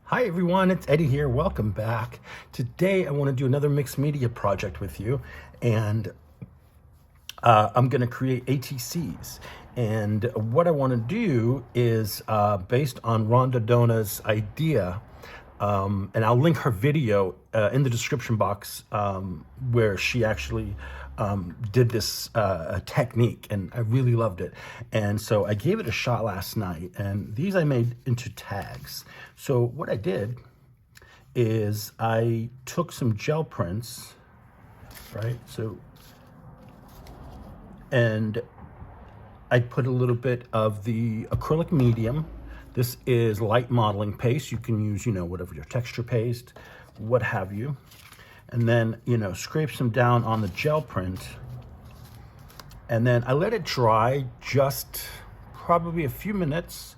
Hi everyone, it's Eddie here. Welcome back. Today I want to do another mixed media project with you, and I'm going to create ATCs. And what I want to do is based on Rhonda Dona's idea, and I'll link her video in the description box where she actually did this technique, and I really loved it. And so I gave it a shot last night, and these I made into tags. So what I did is I took some gel prints, right? And I put a little bit of the acrylic medium. This is light modeling paste. You can use, whatever your texture paste, what have you. And then, scrape some down on the gel print. And then I let it dry just probably a few minutes,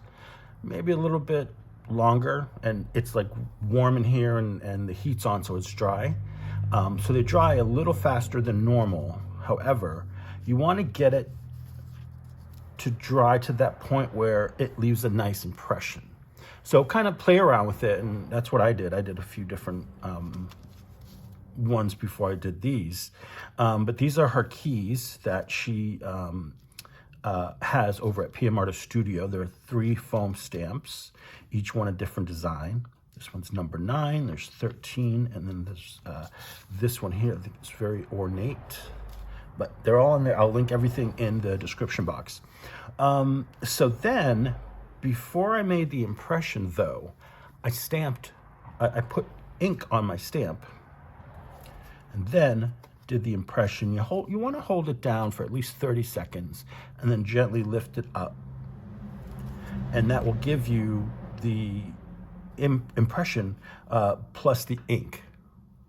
maybe a little bit longer. And it's like warm in here and the heat's on, so it's dry. So they dry a little faster than normal. However, you want to get it to dry to that point where it leaves a nice impression. So kind of play around with it, and that's what I did. I did a few different ones before I did these. But these are her keys that she has over at PM Artist Studio. There are 3 foam stamps, each one a different design. This one's number 9, there's 13, and then there's this one here. I think it's very ornate, but they're all in there. I'll link everything in the description box. So then, before I made the impression though, I put ink on my stamp, and then did the impression. You want to hold it down for at least 30 seconds and then gently lift it up. And that will give you the impression plus the ink,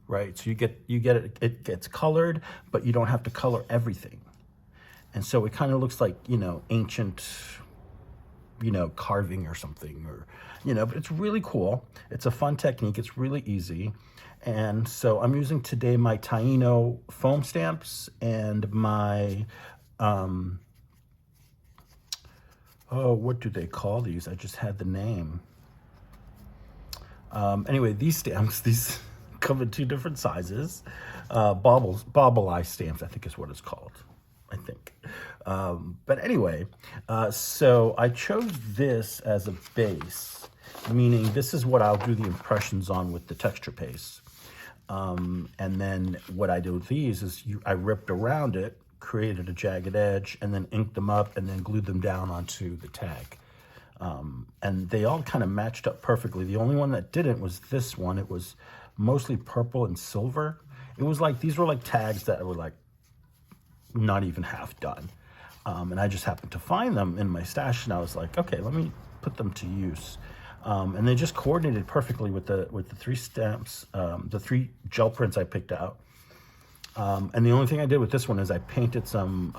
right? So you get it gets colored, but you don't have to color everything. And so it kind of looks like, ancient, carving or something, or, but it's really cool. It's a fun technique. It's really easy. And so I'm using today my Taino foam stamps and my, what do they call these? I just had the name. Anyway, these stamps, these come in 2 different sizes. Bobble eye stamps, I think is what it's called. I think. But anyway, so I chose this as a base, meaning this is what I'll do the impressions on with the texture paste. And then what I did with these is I ripped around it, created a jagged edge, and then inked them up and then glued them down onto the tag. And they all kind of matched up perfectly. The only one that didn't was this one. It was mostly purple and silver. It was like, these were like tags that were like not even half done. And I just happened to find them in my stash, and I was like, okay, let me put them to use. And they just coordinated perfectly with the 3 stamps, the 3 gel prints I picked out. And the only thing I did with this one is I painted some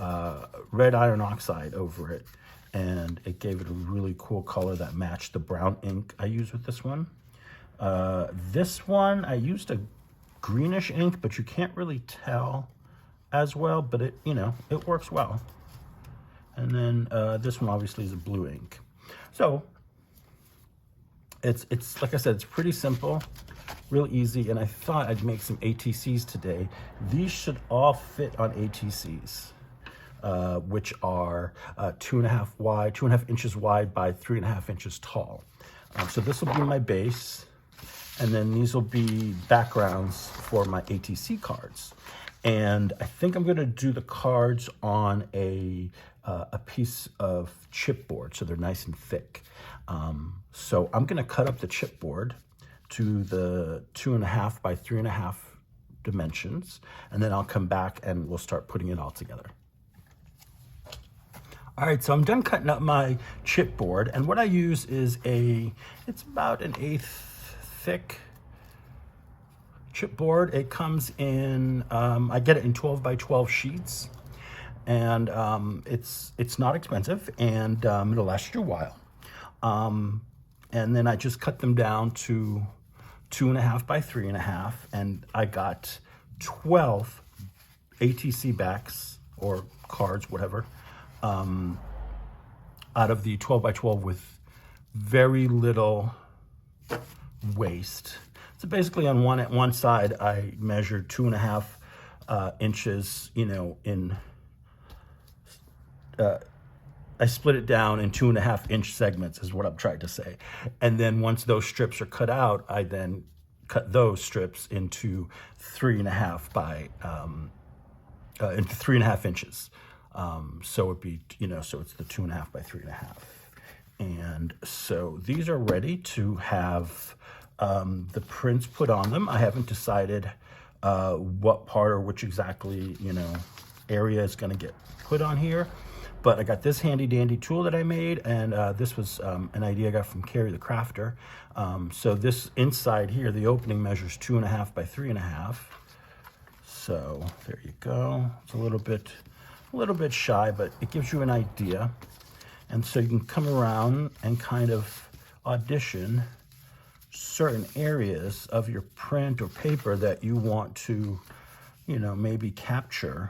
red iron oxide over it, and it gave it a really cool color that matched the brown ink I used with this one. This one, I used a greenish ink, but you can't really tell as well, but it, it works well. And then this one obviously is a blue ink. So it's like I said, it's pretty simple, real easy, and I thought I'd make some ATCs today. These should all fit on ATCs, which are 2.5 inches wide by 3.5 inches tall. So this will be my base, and then these will be backgrounds for my ATC cards. And I think I'm going to do the cards on a piece of chipboard, so they're nice and thick. So I'm going to cut up the chipboard to the 2.5 by 3.5 dimensions, and then I'll come back and we'll start putting it all together. All right, so I'm done cutting up my chipboard, and what I use is it's about 1/8 thick chipboard. It comes in, I get it in 12 by 12 sheets, and it's not expensive, and it'll last you a while. And then I just cut them down to 2.5 by 3.5, and I got 12 ATC backs or cards, whatever, out of the 12 by 12 with very little waste. So basically on one side, I measured 2.5 inches, you know, I split it down in 2.5 inch segments is what I'm trying to say. And then once those strips are cut out, I then cut those strips into 3.5 by, into 3.5 inches. So it'd be, you know, so it's the 2.5 by 3.5. And so these are ready to have the prints put on them. I haven't decided what part or which exactly, you know, area is going to get put on here. But I got this handy dandy tool that I made, and this was an idea I got from Carrie the Crafter. So this inside here, the opening measures 2.5 by 3.5. So there you go. It's a little bit shy, but it gives you an idea. And so you can come around and kind of audition certain areas of your print or paper that you want to, you know, maybe capture.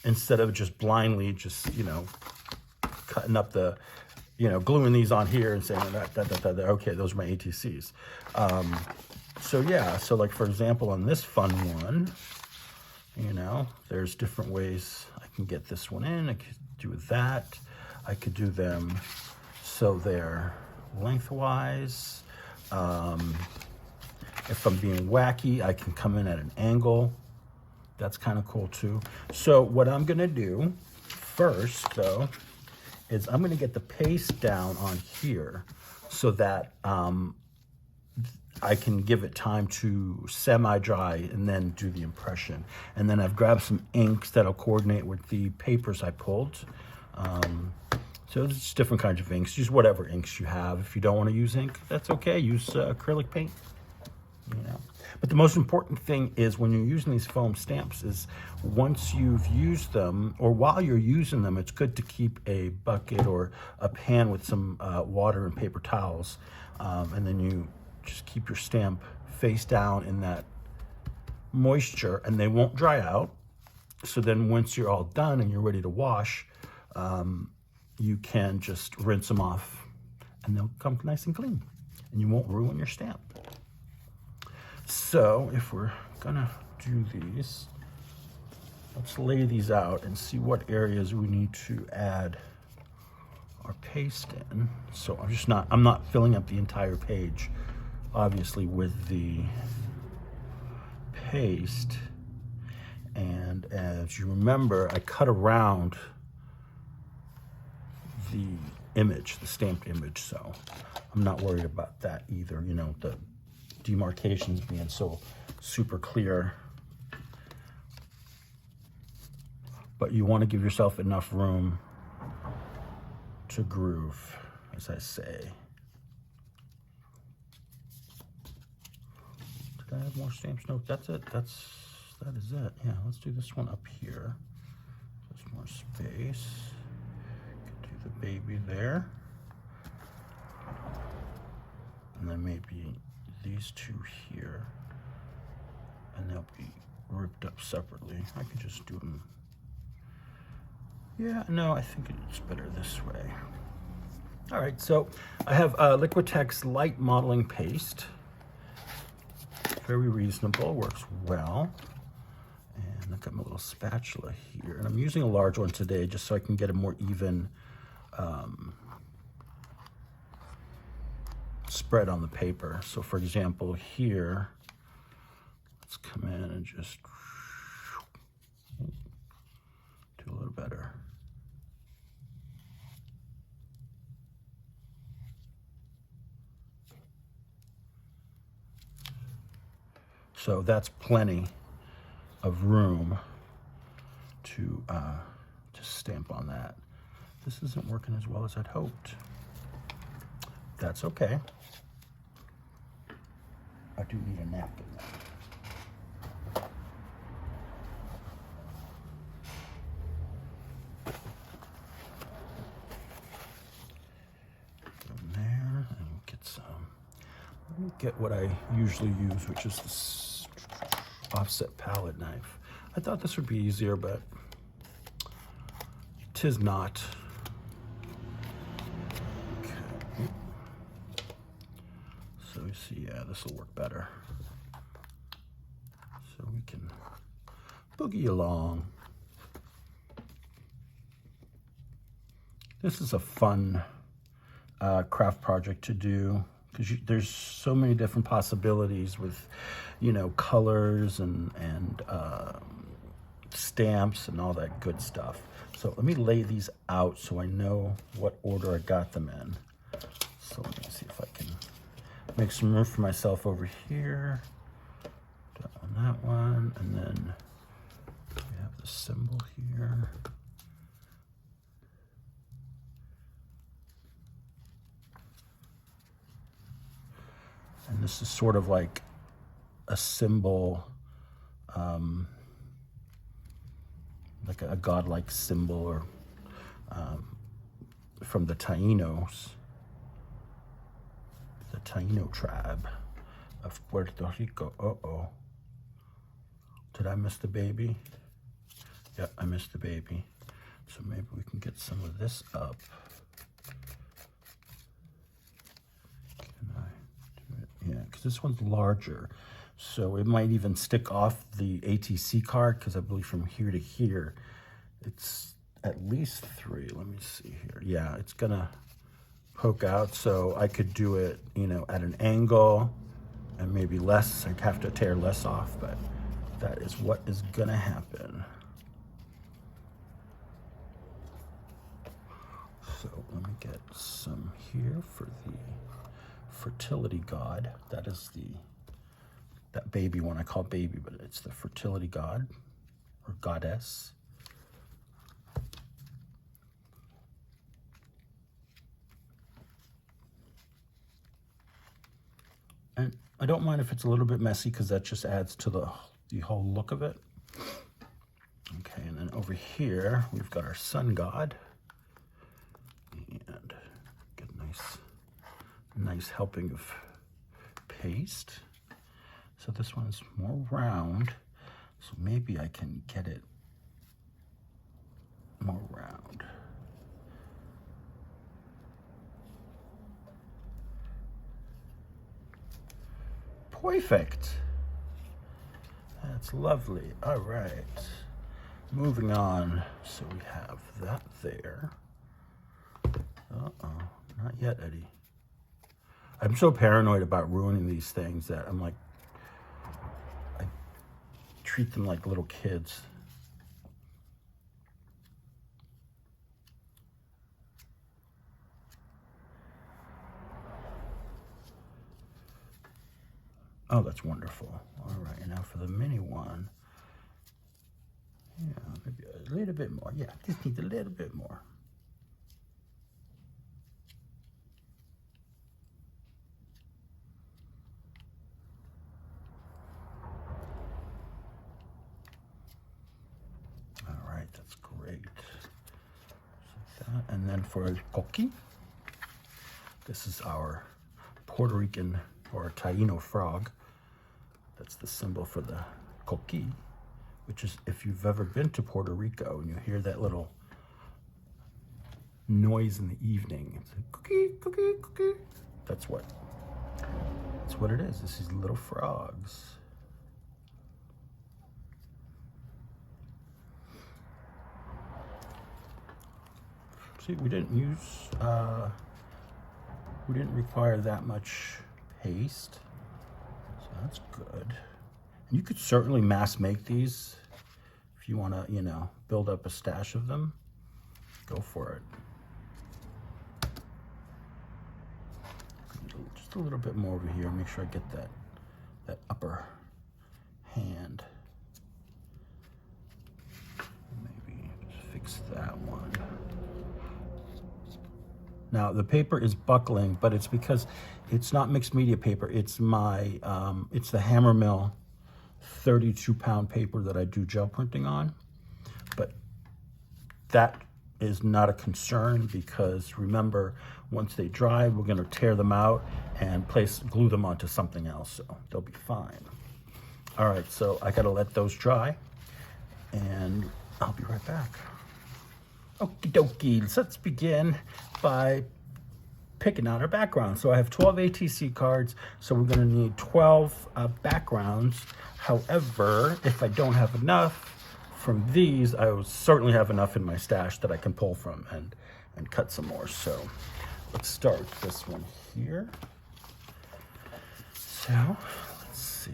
Instead of just blindly just, you know, cutting up the, you know, gluing these on here and saying okay, those are my ATCs. So yeah, so like for example, on this fun one, you know, there's different ways I can get this one in. I could do that. I could do them so they're lengthwise. If I'm being wacky, I can come in at an angle. That's kind of cool too. So what I'm gonna do first though, is I'm gonna get the paste down on here so that I can give it time to semi-dry and then do the impression. And then I've grabbed some inks that'll coordinate with the papers I pulled. So it's different kinds of inks. Use whatever inks you have. If you don't want to use ink, that's okay. Use acrylic paint. You know. But the most important thing is when you're using these foam stamps is once you've used them, or while you're using them, it's good to keep a bucket or a pan with some water and paper towels. And then you just keep your stamp face down in that moisture and they won't dry out. So then once you're all done and you're ready to wash, you can just rinse them off and they'll come nice and clean and you won't ruin your stamp. So if we're gonna do these, let's lay these out and see what areas we need to add our paste in. So I'm not filling up the entire page, obviously, with the paste. And as you remember, I cut around the image, the stamped image, so I'm not worried about that either, you know, the demarcations being so super clear. But you want to give yourself enough room to groove, as I say. Did I have more stamps? No, that's it. That is it. Yeah, let's do this one up here. There's more space. Could do the baby there. And then maybe these two here. And they'll be ripped up separately. I could just do them. Yeah, no, I think it's better this way. All right, so I have Liquitex Light Modeling Paste. Very reasonable, works well. And I've got my little spatula here. And I'm using a large one today just so I can get a more even spread on the paper. So for example, here, let's come in and just do a little better. So that's plenty of room to stamp on that. This isn't working as well as I'd hoped. That's okay. I do need a napkin now. From there, and we'll get some. Let me get what I usually use, which is this offset palette knife. I thought this would be easier, but 'tis not. see, yeah, this will work better. So we can boogie along. This is a fun craft project to do because there's so many different possibilities with, you know, colors and stamps and all that good stuff. So let me lay these out so I know what order I got them in. So let me see if I can make some room for myself over here. On that one, and then we have the symbol here. And this is sort of like a symbol, like a godlike symbol, or from the Taínos, the Taíno tribe of Puerto Rico. Uh-oh. Did I miss the baby? Yep, I missed the baby. So maybe we can get some of this up. Can I do it? Yeah, because this one's larger. So it might even stick off the ATC card, because I believe from here to here, it's at least 3. Let me see here. Yeah, it's gonna poke out. So I could do it, you know, at an angle and maybe less. I'd have to tear less off, but that is what is gonna happen. So let me get some here for the fertility god. That is that baby one I call baby, but it's the fertility god or goddess. And I don't mind if it's a little bit messy, because that just adds to the whole look of it. Okay, and then over here we've got our sun god, and get a nice helping of paste. So this one's more round, so maybe I can get it more round. Perfect. That's lovely. All right. Moving on. So we have that there. Uh-oh. Not yet, Eddie. I'm so paranoid about ruining these things that I'm like, I treat them like little kids. Oh, that's wonderful. All right, and now for the mini one. Yeah, maybe a little bit more. Yeah, just need a little bit more. All right, that's great. So that, and then for el coqui, this is our Puerto Rican or Taíno frog. That's the symbol for the coqui, which is, if you've ever been to Puerto Rico and you hear that little noise in the evening, it's like cookie, cookie, cookie. That's what it is. This is little frogs. See, we didn't require that much paste, so that's good. And you could certainly mass make these if you want to, you know, build up a stash of them. Go for it. Just a little bit more over here. Make sure I get that upper hand. Maybe fix that one. Now the paper is buckling, but it's because it's not mixed media paper. It's my, it's the Hammermill 32-pound paper that I do gel printing on. But that is not a concern, because remember, once they dry, we're gonna tear them out and glue them onto something else, so they'll be fine. All right, so I gotta let those dry, and I'll be right back. Okie dokie, let's begin by picking out our background. So I have 12 ATC cards, so we're going to need 12 backgrounds. However, if I don't have enough from these, I will certainly have enough in my stash that I can pull from and cut some more. So let's start with this one here. So let's see.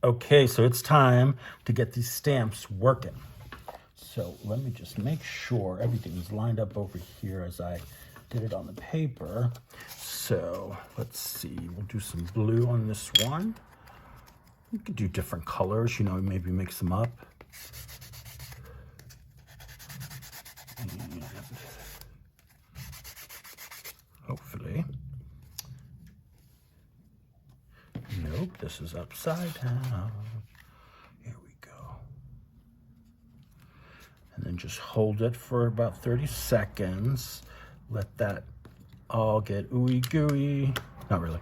Okay, so it's time to get these stamps working. So let me just make sure everything's lined up over here as I did it on the paper. So let's see, we'll do some blue on this one. You could do different colors, you know, maybe mix them up. And hopefully. Nope, this is upside down. Here we go. And then just hold it for about 30 seconds. Let that all get ooey gooey. Not really.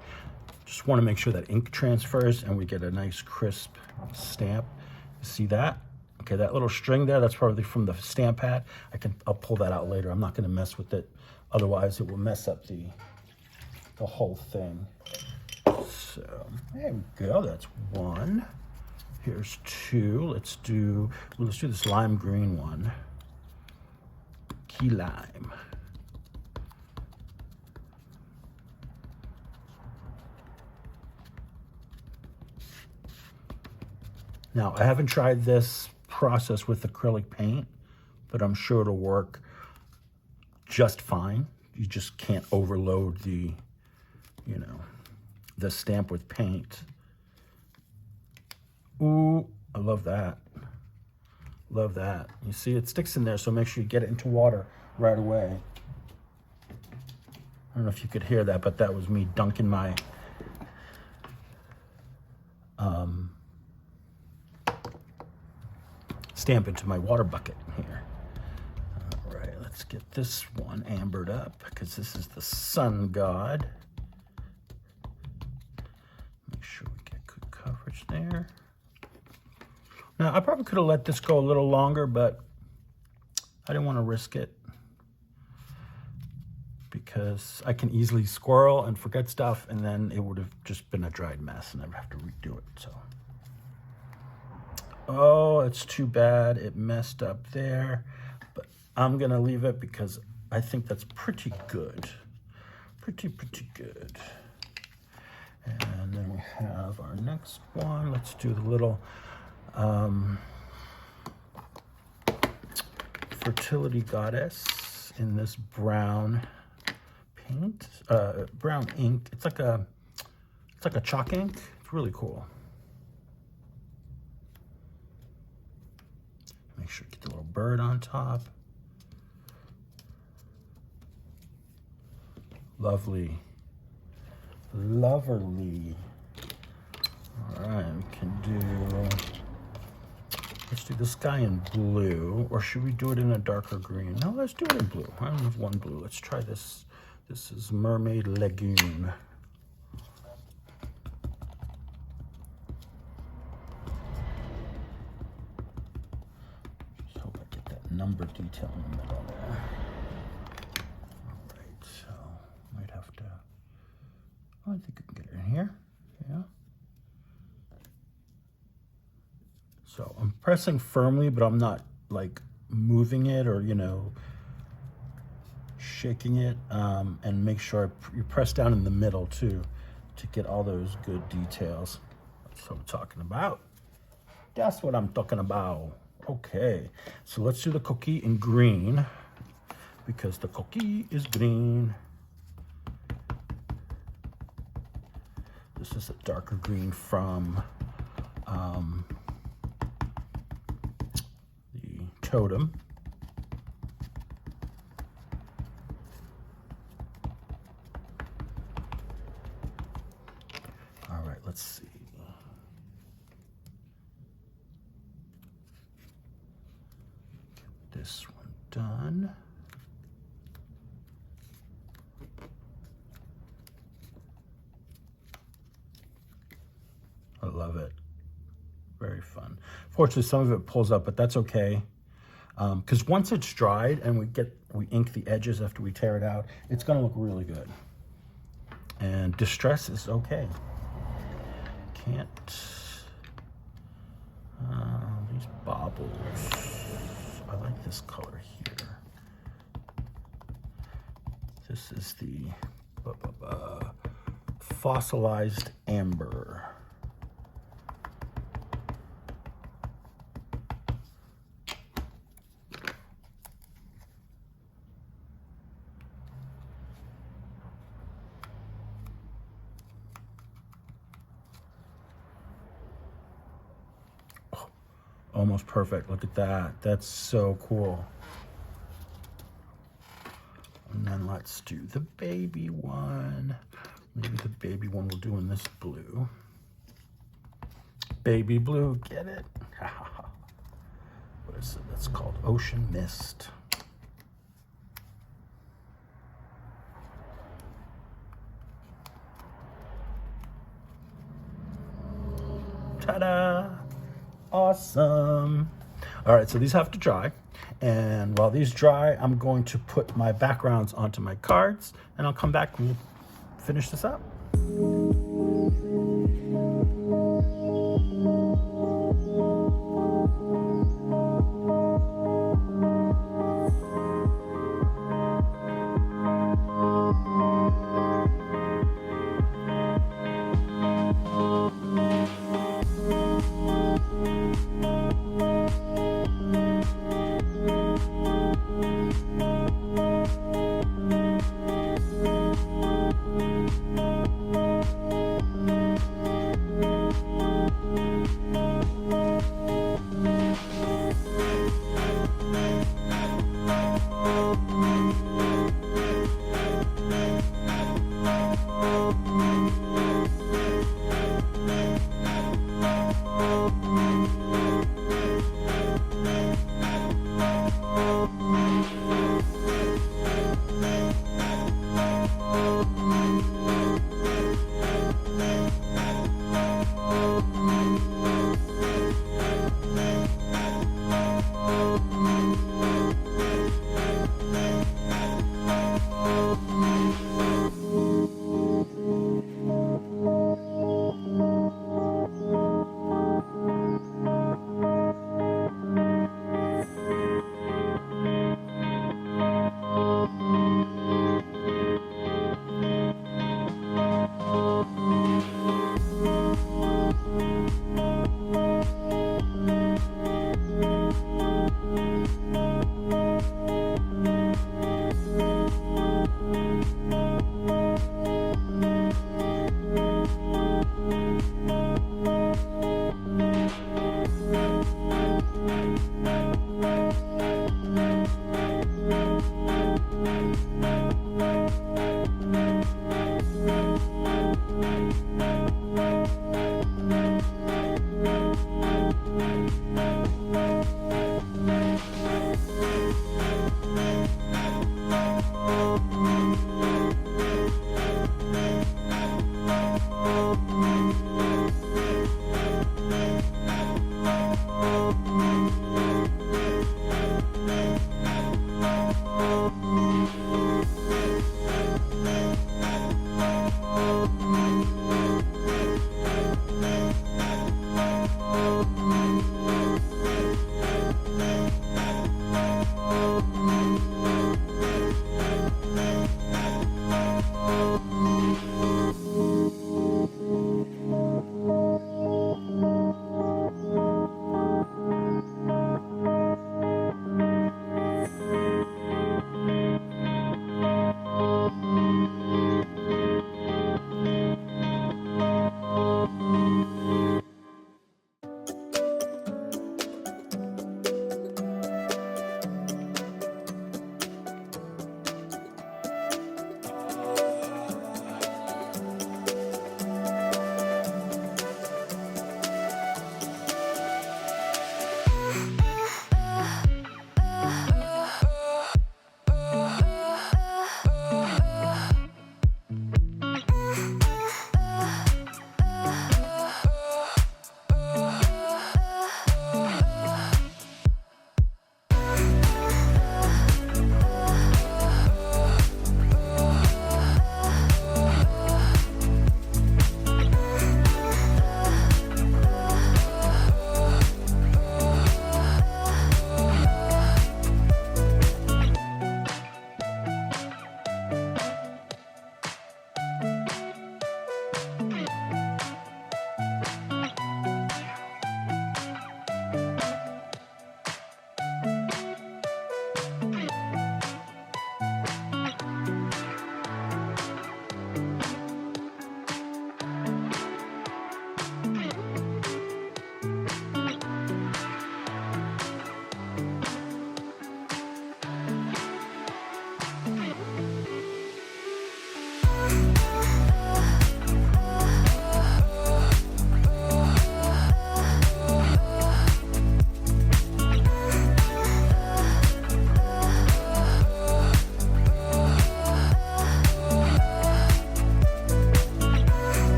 Just want to make sure that ink transfers and we get a nice crisp stamp. See that? Okay, that little string there, that's probably from the stamp pad. I'll pull that out later. I'm not going to mess with it. Otherwise, it will mess up the whole thing. So there we go. That's one. Here's two. Let's do this lime green one. Key lime. Now, I haven't tried this process with acrylic paint, but I'm sure it'll work just fine. You just can't overload the, you know, the stamp with paint. Ooh, I love that. Love that. You see, it sticks in there, so make sure you get it into water right away. I don't know if you could hear that, but that was me dunking my stamp into my water bucket here. All right, let's get this one ambered up because this is the sun god. Make sure we get good coverage there. Now, I probably could have let this go a little longer, but I didn't want to risk it because I can easily squirrel and forget stuff, and then it would have just been a dried mess and I'd have to redo it. So, oh, it's too bad. It messed up there, but I'm going to leave it because I think that's pretty good. Pretty good. And then we have our next one. Let's do the little fertility goddess in this brown paint, brown ink. It's like a chalk ink. It's really cool. Make sure you get the little bird on top. Lovely. Loverly. All right, we can do, let's do the sky in blue, or should we do it in a darker green? No, let's do it in blue. I only have one blue. Let's try this. This is Mermaid Lagoon. Just hope I get that number detail in the middle there. All right, so might have to, oh, I think I can get it in here. Yeah. So I'm pressing firmly, but I'm not like moving it or, you know, shaking it, and make sure you press down in the middle too to get all those good details. That's what I'm talking about. That's what I'm talking about. Okay, so let's do the cookie in green because the cookie is green. This is a darker green from the totem. All right, let's see. Get this one done. I love it. Very fun. Fortunately, some of it pulls up, but that's okay. Because once it's dried and we ink the edges after we tear it out, it's gonna look really good. And distress is okay. Can't, these baubles. I like this color here. This is the fossilized amber. Almost perfect. Look at that. That's so cool. And then let's do the baby one. Maybe the baby one we'll do in this blue. Baby blue, get it? What is it? That's called Ocean Mist. Ta-da! Awesome. All right, so these have to dry. And while these dry, I'm going to put my backgrounds onto my cards, and I'll come back and finish this up.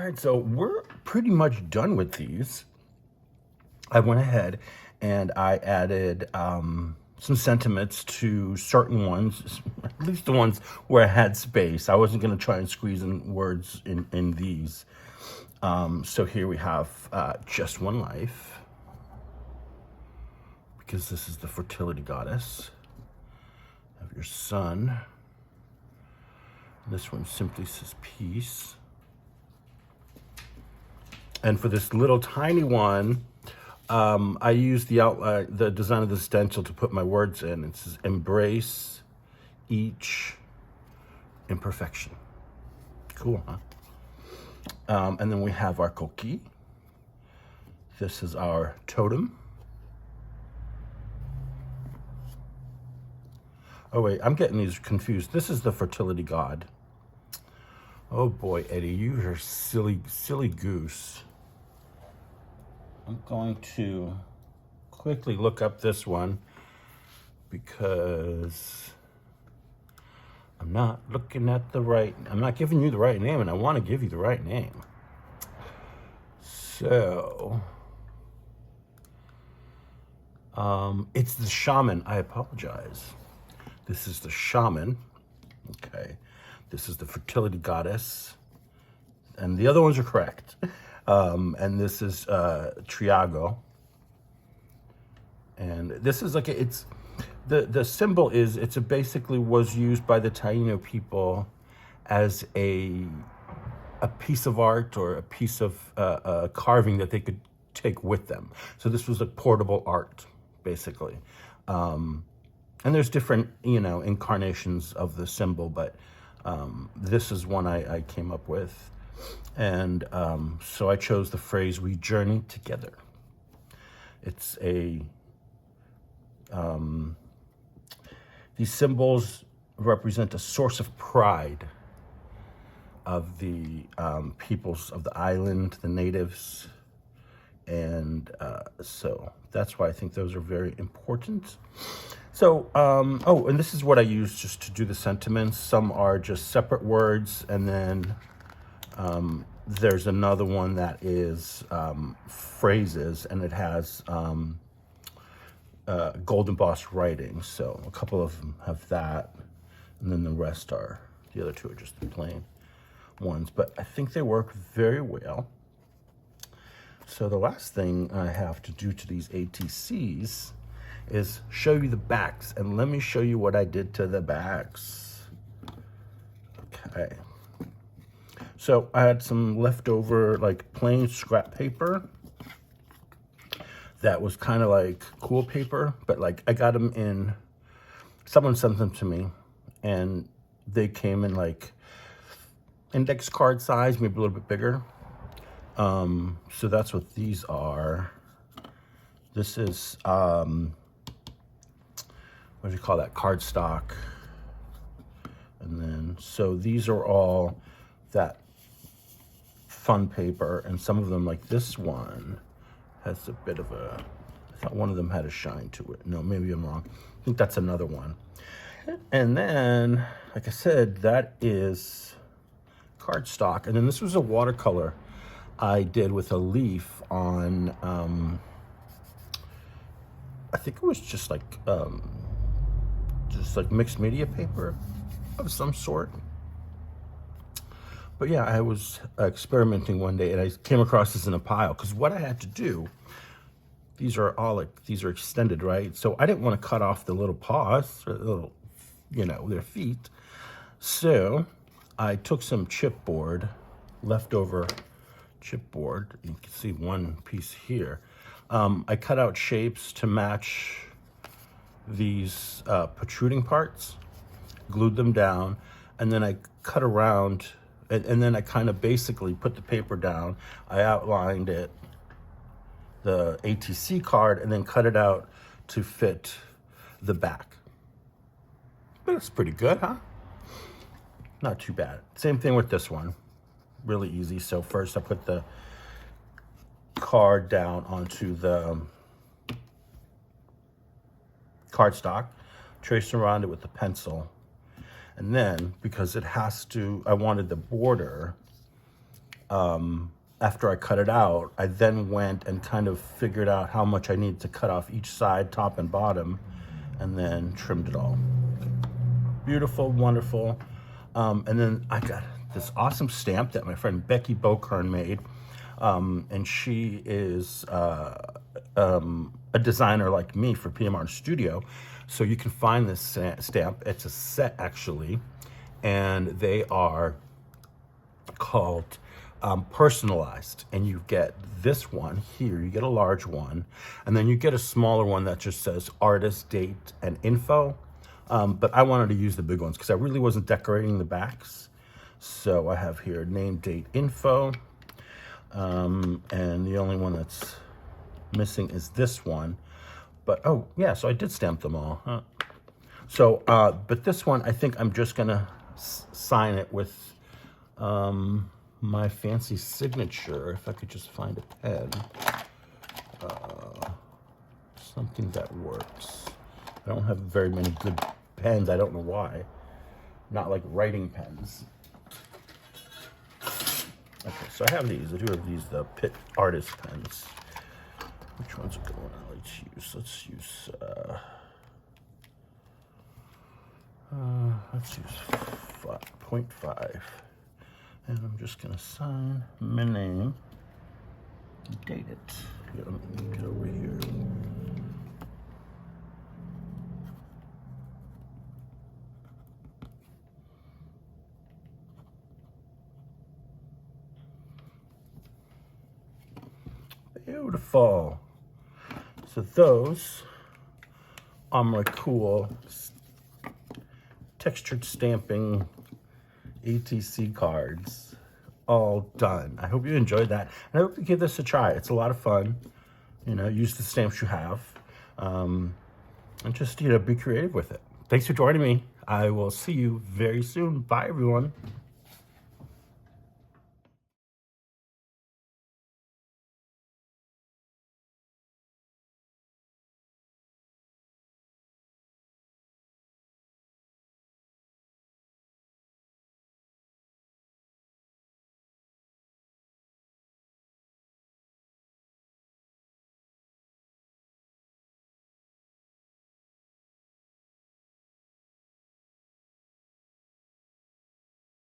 right, so we're pretty much done with these. I went ahead and I added some sentiments to certain ones, at least the ones where I had space. I wasn't going to try and squeeze in words in these. So here we have Just One Life, because this is the fertility goddess. Have your son. This one simply says peace. And for this little tiny one, I used the design of the stencil to put my words in. It says embrace each imperfection. Cool, huh? And then we have our koki. This is our totem. Oh wait, I'm getting these confused. This is the fertility god. Oh boy, Eddie, you are silly, silly goose. I'm going to quickly look up this one because I'm not looking at I'm not giving you the right name, and I want to give you the right name. So, it's the shaman. I apologize. This is the shaman. Okay. This is the fertility goddess. And the other ones are correct. And this is Triago. And this is like, the symbol is, basically was used by the Taino people as a piece of art or a piece of carving that they could take with them. So this was like portable art, basically. And there's different, incarnations of the symbol, but this is one I came up with. And so I chose the phrase, "We journey together." It's these symbols represent a source of pride of the peoples of the island, the natives. And so that's why I think those are very important. So, and this is what I use just to do the sentiments. Some are just separate words, and then there's another one that is phrases, and it has gold embossed writing. So a couple of them have that, and then the other two are just the plain ones. But I think they work very well. So the last thing I have to do to these ATCs is show you the backs, and let me show you what I did to the backs. Okay. So I had some leftover like plain scrap paper that was kind of like cool paper, but like I got them in, someone sent them to me, and they came in like index card size, maybe a little bit bigger. So that's what these are. This is, what do you call that? Cardstock. And then, so these are all that fun paper, and some of them, like this one, has a bit of I thought one of them had a shine to it. No, maybe I'm wrong. I think that's another one. And then, like I said, that is cardstock. And then this was a watercolor I did with a leaf on, I think it was just like mixed media paper of some sort. But yeah, I was experimenting one day, and I came across this in a pile, because what I had to do, these are extended, right? So I didn't want to cut off the little paws, or the little, their feet. So I took some chipboard, leftover chipboard. You can see one piece here. I cut out shapes to match these protruding parts, glued them down, and then I cut around, and then I kind of basically put the paper down. I outlined it, the ATC card, and then cut it out to fit the back. But it's pretty good, huh? Not too bad. Same thing with this one. Really easy. So first I put the card down onto the cardstock, traced around it with the pencil, and then, because it has to, I wanted the border after I cut it out, I then went and kind of figured out how much I needed to cut off each side, top and bottom, and then trimmed it all. Beautiful, wonderful. And then I got this awesome stamp that my friend Becky Bokern made. And she is a designer like me for PMR Studio. So you can find this stamp. It's a set, actually. And they are called personalized, and you get this one here, you get a large one, and then you get a smaller one that just says artist, date, and info. But I wanted to use the big ones because I really wasn't decorating the backs. So I have here name, date, info, and the only one that's missing is this one. But oh yeah, so I did stamp them all, huh? So but this one, I think I'm just gonna sign it with my fancy signature. If I could just find a pen, something that works. I don't have very many good pens. I don't know why. Not like writing pens. Okay, so I have these. I do have these, the Pitt Artist pens. Which ones are going on? Let's use 0.5. And I'm just gonna sign my name, date it. Here, let me get over here. Beautiful. So those are my cool textured stamping ATC cards, all done. I hope you enjoyed that, and I hope you give this a try. It's a lot of fun. You know, use the stamps you have, and just, you know, be creative with it. Thanks for joining me. I will see you very soon. Bye, everyone.